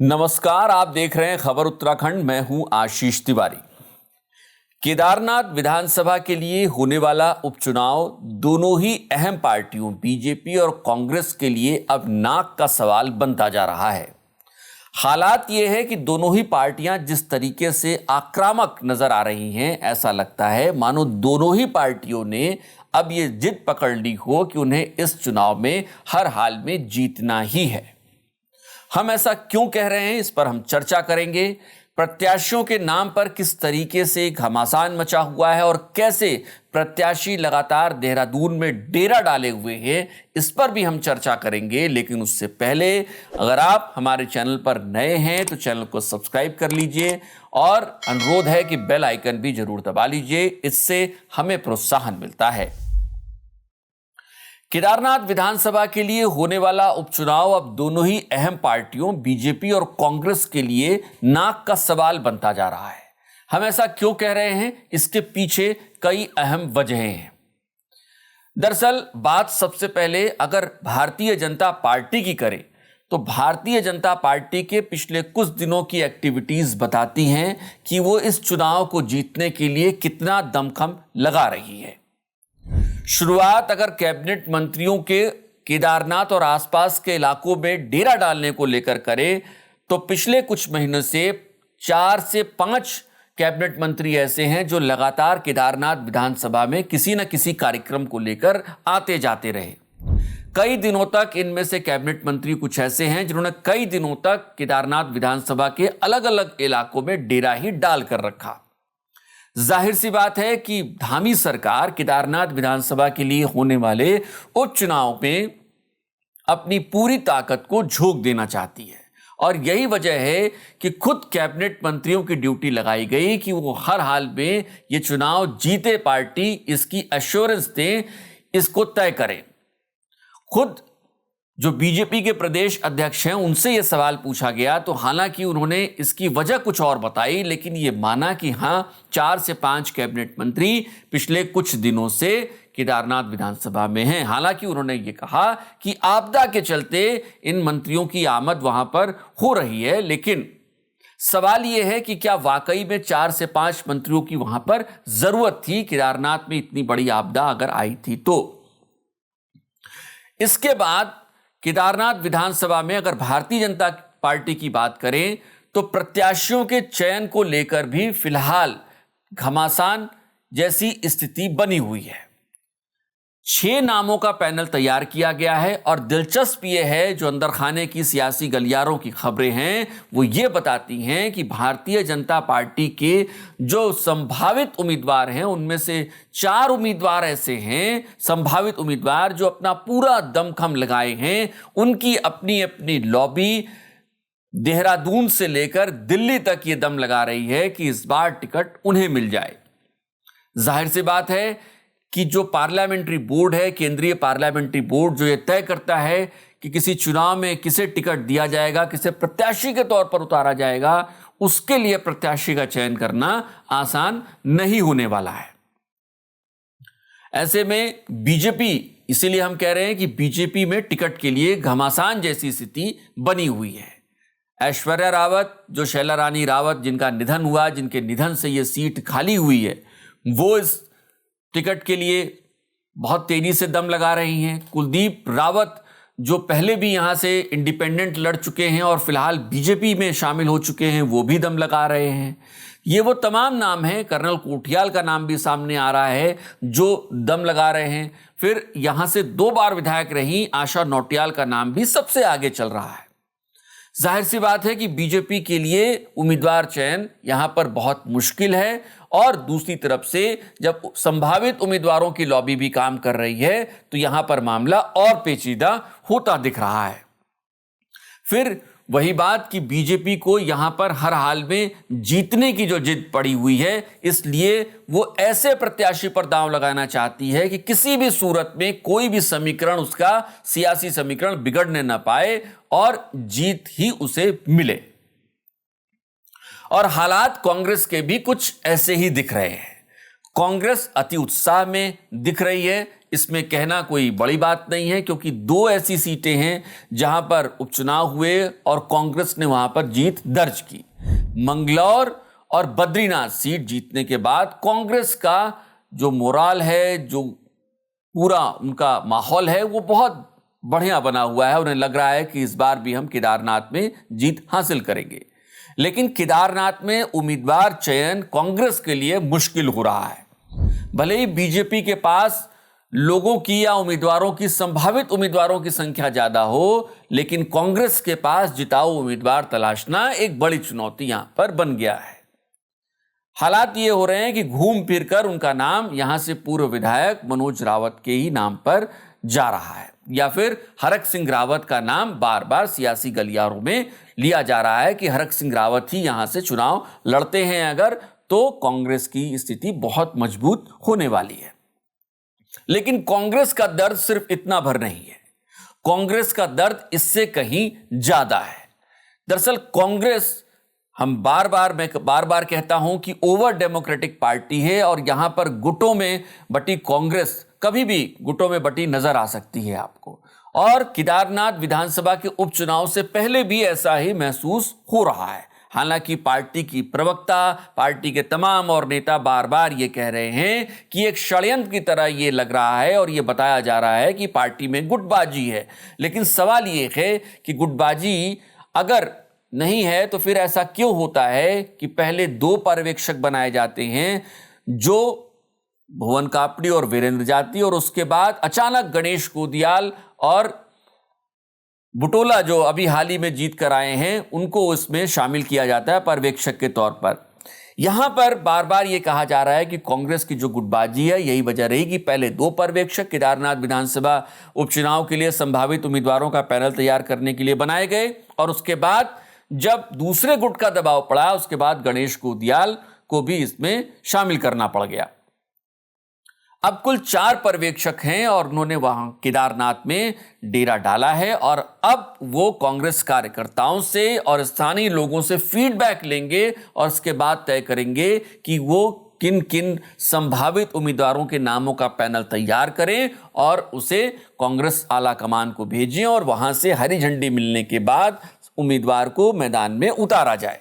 नमस्कार, आप देख रहे हैं खबर उत्तराखंड। मैं हूं आशीष तिवारी। केदारनाथ विधानसभा के लिए होने वाला उपचुनाव दोनों ही अहम पार्टियों बीजेपी और कांग्रेस के लिए अब नाक का सवाल बनता जा रहा है। हालात ये है कि दोनों ही पार्टियां जिस तरीके से आक्रामक नजर आ रही हैं, ऐसा लगता है मानो दोनों ही पार्टियों ने अब ये जिद पकड़ ली हो कि उन्हें इस चुनाव में हर हाल में जीतना ही है। हम ऐसा क्यों कह रहे हैं, इस पर हम चर्चा करेंगे। प्रत्याशियों के नाम पर किस तरीके से घमासान मचा हुआ है और कैसे प्रत्याशी लगातार देहरादून में डेरा डाले हुए हैं, इस पर भी हम चर्चा करेंगे। लेकिन उससे पहले अगर आप हमारे चैनल पर नए हैं तो चैनल को सब्सक्राइब कर लीजिए और अनुरोध है कि बेल आइकन भी जरूर दबा लीजिए, इससे हमें प्रोत्साहन मिलता है। केदारनाथ विधानसभा के लिए होने वाला उपचुनाव अब दोनों ही अहम पार्टियों बीजेपी और कांग्रेस के लिए नाक का सवाल बनता जा रहा है। हम ऐसा क्यों कह रहे हैं, इसके पीछे कई अहम वजहें हैं। दरअसल बात सबसे पहले अगर भारतीय जनता पार्टी की करें तो भारतीय जनता पार्टी के पिछले कुछ दिनों की एक्टिविटीज बताती हैं कि वो इस चुनाव को जीतने के लिए कितना दमखम लगा रही है। शुरुआत अगर कैबिनेट मंत्रियों के केदारनाथ और आसपास के इलाकों में डेरा डालने को लेकर करें तो पिछले कुछ महीनों से 4 से 5 कैबिनेट मंत्री ऐसे हैं जो लगातार केदारनाथ विधानसभा में किसी न किसी कार्यक्रम को लेकर आते जाते रहे। कई दिनों तक इनमें से कैबिनेट मंत्री कुछ ऐसे हैं जिन्होंने कई दिनों तक केदारनाथ विधानसभा के अलग अलग इलाकों में डेरा ही डाल कर रखा। जाहिर सी बात है कि धामी सरकार केदारनाथ विधानसभा के लिए होने वाले उपचुनाव में अपनी पूरी ताकत को झोंक देना चाहती है और यही वजह है कि खुद कैबिनेट मंत्रियों की ड्यूटी लगाई गई कि वो हर हाल में ये चुनाव जीते पार्टी, इसकी एश्योरेंस दें, इसको तय करें। खुद जो बीजेपी के प्रदेश अध्यक्ष हैं उनसे यह सवाल पूछा गया तो हालांकि उन्होंने इसकी वजह कुछ और बताई, लेकिन ये माना कि हां 4 से 5 कैबिनेट मंत्री पिछले कुछ दिनों से केदारनाथ विधानसभा में हैं। हालांकि उन्होंने ये कहा कि आपदा के चलते इन मंत्रियों की आमद वहां पर हो रही है, लेकिन सवाल यह है कि क्या वाकई में 4 से 5 मंत्रियों की वहां पर जरूरत थी? केदारनाथ में इतनी बड़ी आपदा अगर आई थी तो। इसके बाद केदारनाथ विधानसभा में अगर भारतीय जनता पार्टी की बात करें तो प्रत्याशियों के चयन को लेकर भी फिलहाल घमासान जैसी स्थिति बनी हुई है। 6 नामों का पैनल तैयार किया गया है और दिलचस्प यह है, जो अंदर खाने की सियासी गलियारों की खबरें हैं वो ये बताती हैं कि भारतीय जनता पार्टी के जो संभावित उम्मीदवार हैं उनमें से 4 उम्मीदवार ऐसे हैं, संभावित उम्मीदवार जो अपना पूरा दमखम लगाए हैं। उनकी अपनी अपनी लॉबी देहरादून से लेकर दिल्ली तक ये दम लगा रही है कि इस बार टिकट उन्हें मिल जाए। जाहिर सी बात है कि जो पार्लियामेंट्री बोर्ड है, केंद्रीय पार्लियामेंट्री बोर्ड, जो ये तय करता है कि किसी चुनाव में किसे टिकट दिया जाएगा, किसे प्रत्याशी के तौर पर उतारा जाएगा, उसके लिए प्रत्याशी का चयन करना आसान नहीं होने वाला है। ऐसे में बीजेपी, इसीलिए हम कह रहे हैं कि बीजेपी में टिकट के लिए घमासान जैसी स्थिति बनी हुई है। ऐश्वर्या रावत, जो शैला रानी रावत जिनका निधन हुआ, जिनके निधन से यह सीट खाली हुई है, वो इस टिकट के लिए बहुत तेजी से दम लगा रही हैं। कुलदीप रावत जो पहले भी यहां से इंडिपेंडेंट लड़ चुके हैं और फिलहाल बीजेपी में शामिल हो चुके हैं, वो भी दम लगा रहे हैं। ये वो तमाम नाम हैं, कर्नल कोठियाल का नाम भी सामने आ रहा है जो दम लगा रहे हैं। फिर यहां से 2 बार विधायक रही आशा नौटियाल का नाम भी सबसे आगे चल रहा है। जाहिर सी बात है कि बीजेपी के लिए उम्मीदवार चयन यहां पर बहुत मुश्किल है और दूसरी तरफ से जब संभावित उम्मीदवारों की लॉबी भी काम कर रही है तो यहां पर मामला और पेचीदा होता दिख रहा है। फिर वही बात कि बीजेपी को यहां पर हर हाल में जीतने की जो जिद पड़ी हुई है, इसलिए वो ऐसे प्रत्याशी पर दांव लगाना चाहती है कि किसी भी सूरत में कोई भी समीकरण, उसका सियासी समीकरण बिगड़ने ना पाए और जीत ही उसे मिले। और हालात कांग्रेस के भी कुछ ऐसे ही दिख रहे हैं। कांग्रेस अति उत्साह में दिख रही है, इसमें कहना कोई बड़ी बात नहीं है, क्योंकि 2 ऐसी सीटें हैं जहां पर उपचुनाव हुए और कांग्रेस ने वहां पर जीत दर्ज की। मंगलौर और बद्रीनाथ सीट जीतने के बाद कांग्रेस का जो मोराल है, जो पूरा उनका माहौल है, वो बहुत बढ़िया बना हुआ है। उन्हें लग रहा है कि इस बार भी हम केदारनाथ में जीत हासिल करेंगे। लेकिन केदारनाथ में उम्मीदवार चयन कांग्रेस के लिए मुश्किल हो रहा है। भले ही बीजेपी के पास लोगों की या उम्मीदवारों की, संभावित उम्मीदवारों की संख्या ज्यादा हो, लेकिन कांग्रेस के पास जिताऊ उम्मीदवार तलाशना एक बड़ी चुनौती यहां पर बन गया है। हालात ये हो रहे हैं कि घूम फिरकर उनका नाम यहां से पूर्व विधायक मनोज रावत के ही नाम पर जा रहा है, या फिर हरक सिंह रावत का नाम बार बार सियासी गलियारों में लिया जा रहा है कि हरक सिंह रावत ही यहां से चुनाव लड़ते हैं अगर, तो कांग्रेस की स्थिति बहुत मजबूत होने वाली है। लेकिन कांग्रेस का दर्द सिर्फ इतना भर नहीं है, कांग्रेस का दर्द इससे कहीं ज्यादा है। दरअसल कांग्रेस, मैं बार बार कहता हूं कि ओवर डेमोक्रेटिक पार्टी है और यहां पर गुटों में बटी कांग्रेस कभी भी गुटों में बटी नजर आ सकती है आपको। और केदारनाथ विधानसभा के उपचुनाव से पहले भी ऐसा ही महसूस हो रहा है। हालांकि पार्टी की प्रवक्ता, पार्टी के तमाम और नेता बार बार ये कह रहे हैं कि एक षड्यंत्र की तरह ये लग रहा है और ये बताया जा रहा है कि पार्टी में गुटबाजी है। लेकिन सवाल ये है कि गुटबाजी अगर नहीं है तो फिर ऐसा क्यों होता है कि पहले 2 पर्यवेक्षक बनाए जाते हैं, जो भुवन कापड़ी और वीरेंद्र जाती, और उसके बाद अचानक गणेश कोदियाल और बुटोला, जो अभी हाल ही में जीत कर आए हैं, उनको इसमें शामिल किया जाता है पर्यवेक्षक के तौर पर। यहां पर बार बार यह कहा जा रहा है कि कांग्रेस की जो गुटबाजी है यही वजह रही कि पहले 2 पर्यवेक्षक केदारनाथ विधानसभा उपचुनाव के लिए संभावित उम्मीदवारों का पैनल तैयार करने के लिए बनाए गए, और उसके बाद जब दूसरे गुट का दबाव पड़ा, उसके बाद गणेश कोदियाल को भी इसमें शामिल करना पड़ गया। अब कुल 4 पर्यवेक्षक हैं और उन्होंने वहां केदारनाथ में डेरा डाला है, और अब वो कांग्रेस कार्यकर्ताओं से और स्थानीय लोगों से फीडबैक लेंगे और उसके बाद तय करेंगे कि वो किन किन संभावित उम्मीदवारों के नामों का पैनल तैयार करें और उसे कांग्रेस आला कमान को भेजें, और वहां से हरी झंडी मिलने के बाद उम्मीदवार को मैदान में उतारा जाए।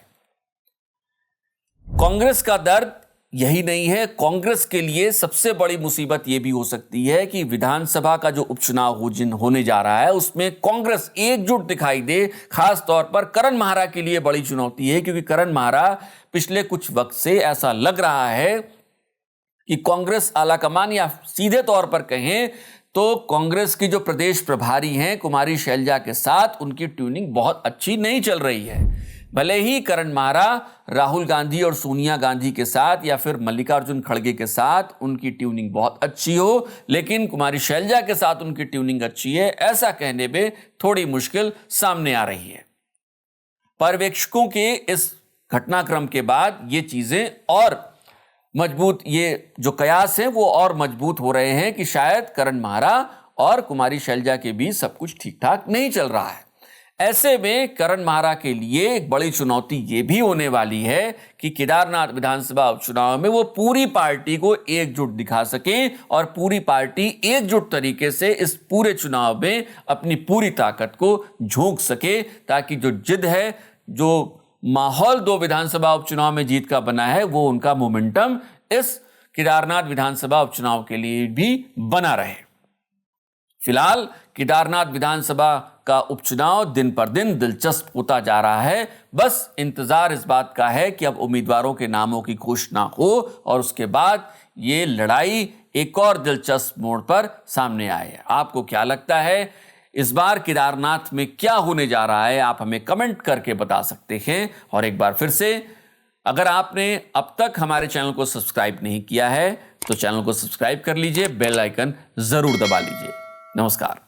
कांग्रेस का दर्द यही नहीं है, कांग्रेस के लिए सबसे बड़ी मुसीबत यह भी हो सकती है कि विधानसभा का जो उपचुनाव होने जा रहा है उसमें कांग्रेस एकजुट दिखाई दे। खास तौर पर करण माहरा के लिए बड़ी चुनौती है, क्योंकि करण माहरा पिछले कुछ वक्त से ऐसा लग रहा है कि कांग्रेस आलाकमान, या सीधे तौर पर कहें तो कांग्रेस की जो प्रदेश प्रभारी हैं कुमारी शैलजा के साथ उनकी ट्यूनिंग बहुत अच्छी नहीं चल रही है। भले ही करण माहरा राहुल गांधी और सोनिया गांधी के साथ या फिर मल्लिकार्जुन खड़गे के साथ उनकी ट्यूनिंग बहुत अच्छी हो, लेकिन कुमारी शैलजा के साथ उनकी ट्यूनिंग अच्छी है, ऐसा कहने में थोड़ी मुश्किल सामने आ रही है। पर्यवेक्षकों के इस घटनाक्रम के बाद ये चीजें और मजबूत, ये जो कयास हैं वो और मजबूत हो रहे हैं कि शायद करण माहरा और कुमारी शैलजा के बीच सब कुछ ठीक ठाक नहीं चल रहा है। ऐसे में करण माहरा के लिए एक बड़ी चुनौती ये भी होने वाली है कि केदारनाथ विधानसभा उपचुनाव में वो पूरी पार्टी को एकजुट दिखा सकें और पूरी पार्टी एकजुट तरीके से इस पूरे चुनाव में अपनी पूरी ताकत को झोंक सके, ताकि जो जिद है, जो माहौल 2 विधानसभा उपचुनाव में जीत का बना है, वो उनका मोमेंटम इस केदारनाथ विधानसभा उपचुनाव के लिए भी बना रहे। फिलहाल केदारनाथ विधानसभा का उपचुनाव दिन पर दिन दिलचस्प होता जा रहा है। बस इंतजार इस बात का है कि अब उम्मीदवारों के नामों की घोषणा हो और उसके बाद ये लड़ाई एक और दिलचस्प मोड़ पर सामने आए। आपको क्या लगता है इस बार केदारनाथ में क्या होने जा रहा है? आप हमें कमेंट करके बता सकते हैं। और एक बार फिर से, अगर आपने अब तक हमारे चैनल को सब्सक्राइब नहीं किया है तो चैनल को सब्सक्राइब कर लीजिए, बेल आइकन जरूर दबा लीजिए। नमस्कार।